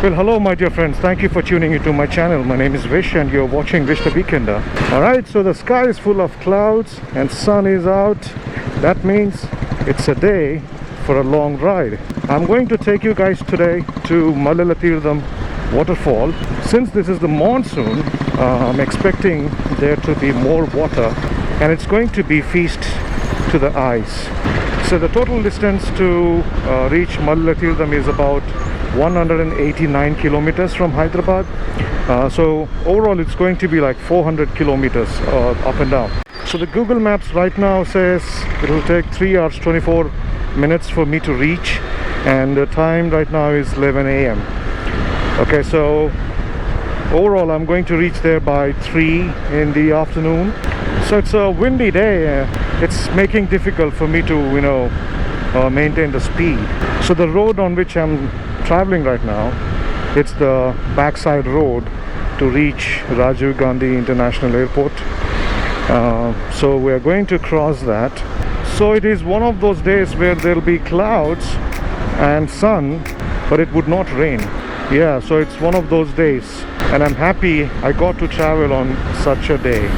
Well, hello my dear friends, thank you for tuning into my channel. My name is Vish and you're watching Vish the Weekender. Alright, so the sky is full of clouds and sun is out. That means it's a day for a long ride. I'm going to take you guys today to Mallela Thirtham Waterfall. Since this is the monsoon, I'm expecting there to be more water and it's going to be feast to the eyes. So the total distance to reach Mallela Thirtham is about 189 kilometers from Hyderabad. So overall it's going to be like 400 kilometers up and down. So the Google Maps right now says it will take 3 hours 24 minutes for me to reach, and the time right now is 11 a.m. Okay, so overall I'm going to reach there by 3 in the afternoon. So it's a windy day. It's making difficult for me to maintain the speed. So the road on which I'm traveling right now, it's the backside road to reach Rajiv Gandhi International Airport. So we are going to cross that. So it is one of those days where there will be clouds and sun, but it would not rain. Yeah, so it's one of those days and I'm happy I got to travel on such a day.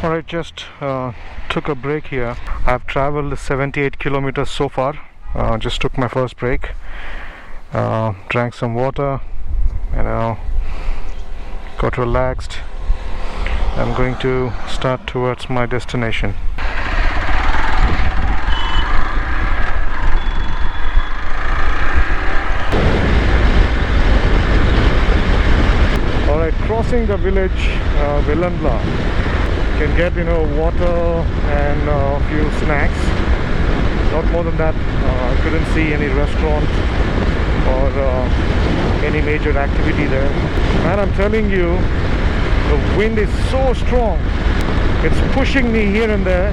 Alright, just took a break here. I've traveled 78 kilometers so far. Just took my first break, drank some water, got relaxed. I'm going to start towards my destination. Alright, crossing the village Villandla. Can get water and a few snacks, not more than that. I couldn't see any restaurant or any major activity there, and I'm telling you, the wind is so strong, it's pushing me here and there.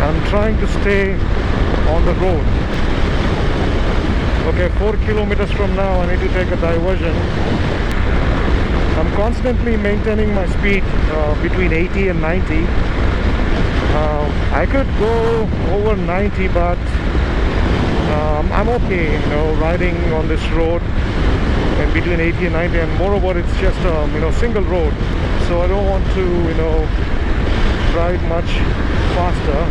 I'm trying to stay on the road. Okay, 4 kilometers from now I need to take a diversion. I'm constantly maintaining my speed between 80 and 90. I could go over 90, but I'm okay, riding on this road in between 80 and 90, and moreover it's just a single road, so I don't want to ride much faster.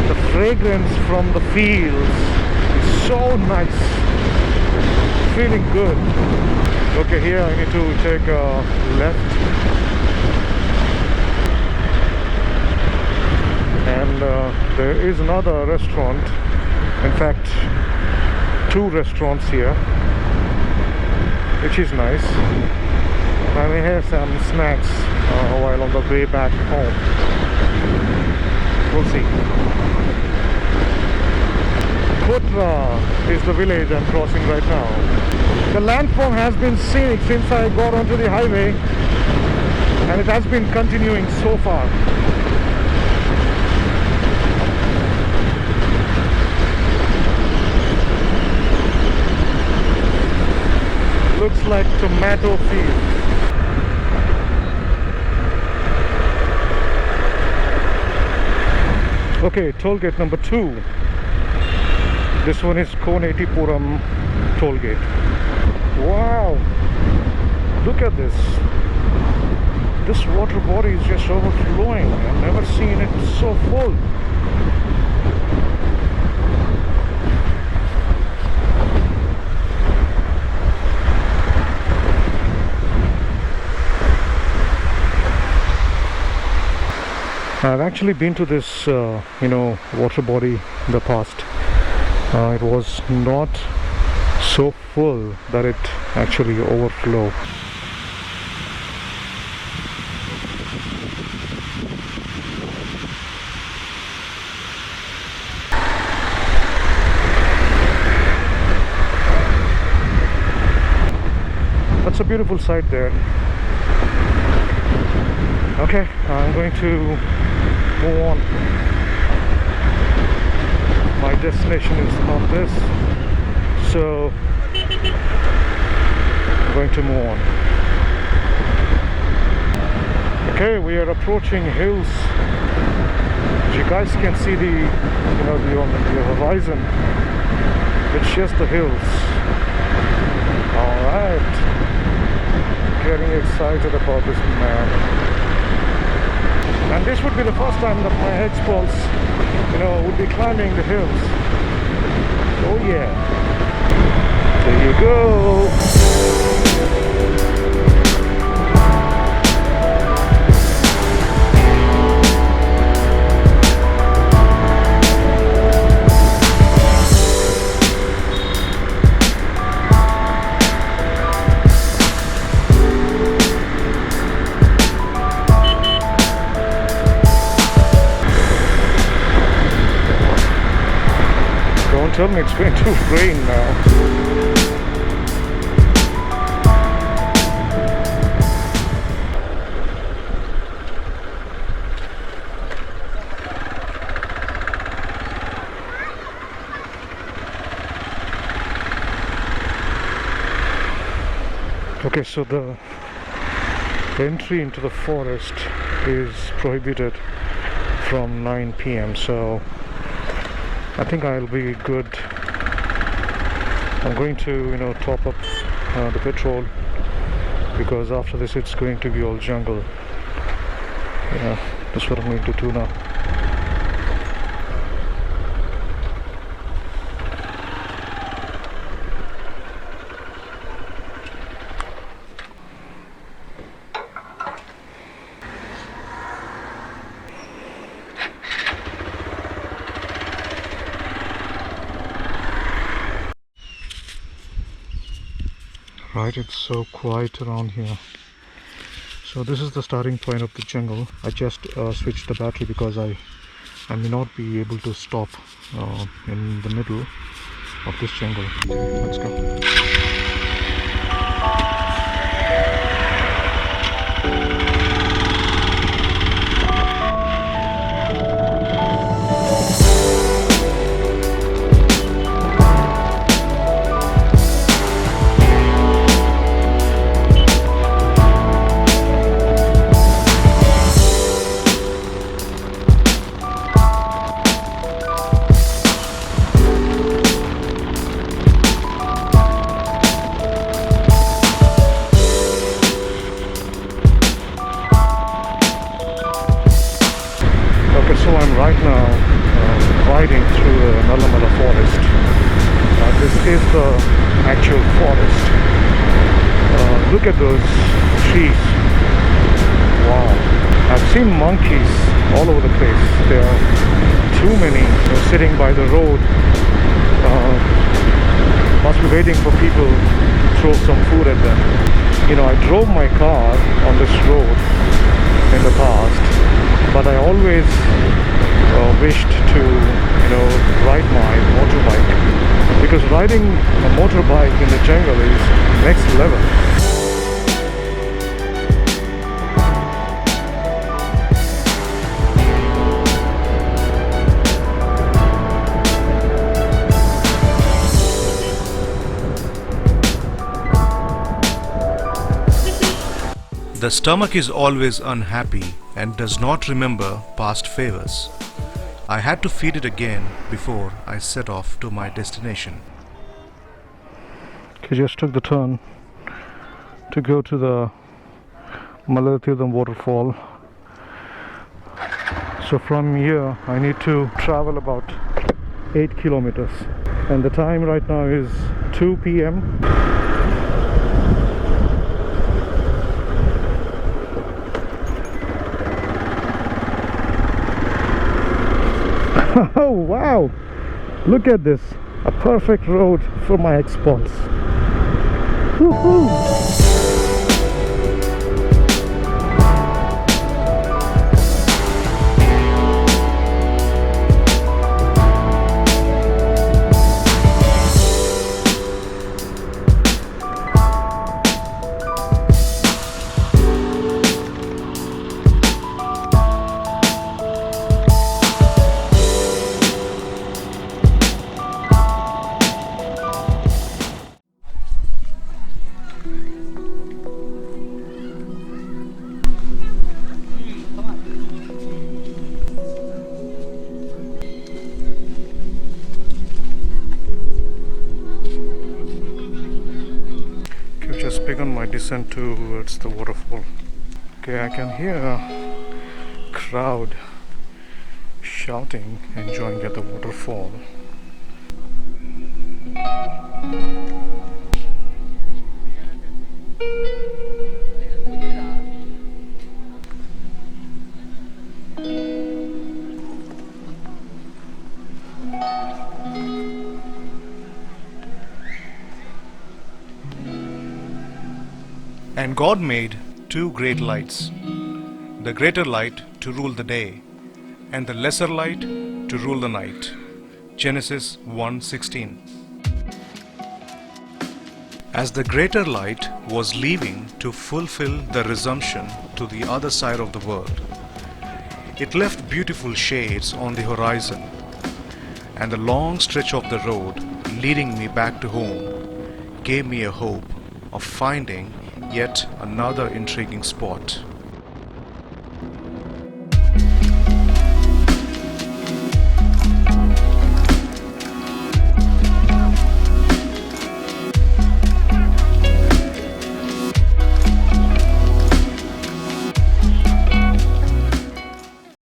The fragrance from the fields is so nice, feeling good. Okay, here I need to take a left, and there is another restaurant, in fact 2 restaurants here, which is nice. I may have some snacks while on the way back home. We'll see. Kotra is the village I'm crossing right now. The landform has been scenic since I got onto the highway, and it has been continuing so far. Looks like tomato field. Okay, toll gate number 2. This one is Konetipuram toll gate. Wow, look at this. This water body is just overflowing. I've never seen it so full. I've actually been to this, water body in the past. It was not so full that it actually overflowed. That's a beautiful sight there. Okay, I'm going to move on. My destination is not this, so I'm going to move on. Okay, we are approaching hills. As you guys can see the horizon. It's just the hills. All right, getting excited about this map. And this would be the first time that my X-Pulse, would be climbing the hills. Oh yeah. There you go. Tell me it's going to rain now. Okay, so the entry into the forest is prohibited from 9 p.m. so I think I'll be good. I'm going to top up the petrol, because after this it's going to be all jungle. Yeah, that's what I'm going to do now. Right, it's so quiet around here. So this is the starting point of the jungle. I just switched the battery because I may not be able to stop in the middle of this jungle. Let's go. So I'm right now riding through the Mallela forest. This is the actual forest. Look at those trees. Wow. I've seen monkeys all over the place. There are too many sitting by the road. Must be waiting for people to throw some food at them. I drove my car on this road in the past, but I always wished to ride my motorbike, because riding a motorbike in the jungle is next level. The stomach is always unhappy and does not remember past favors. I had to feed it again before I set off to my destination. Okay, just took the turn to go to the Mallela Thirtham Waterfall. So from here I need to travel about 8 kilometers, and the time right now is 2 p.m. Oh wow, look at this, a perfect road for my expulse. Woohoo! I've just begun my descent towards the waterfall. Okay, I can hear a crowd shouting, enjoying at the waterfall. And God made two great lights, the greater light to rule the day, and the lesser light to rule the night. Genesis 1:16. As the greater light was leaving to fulfill the resumption to the other side of the world, it left beautiful shades on the horizon, and the long stretch of the road leading me back to home gave me a hope of finding yet another intriguing spot.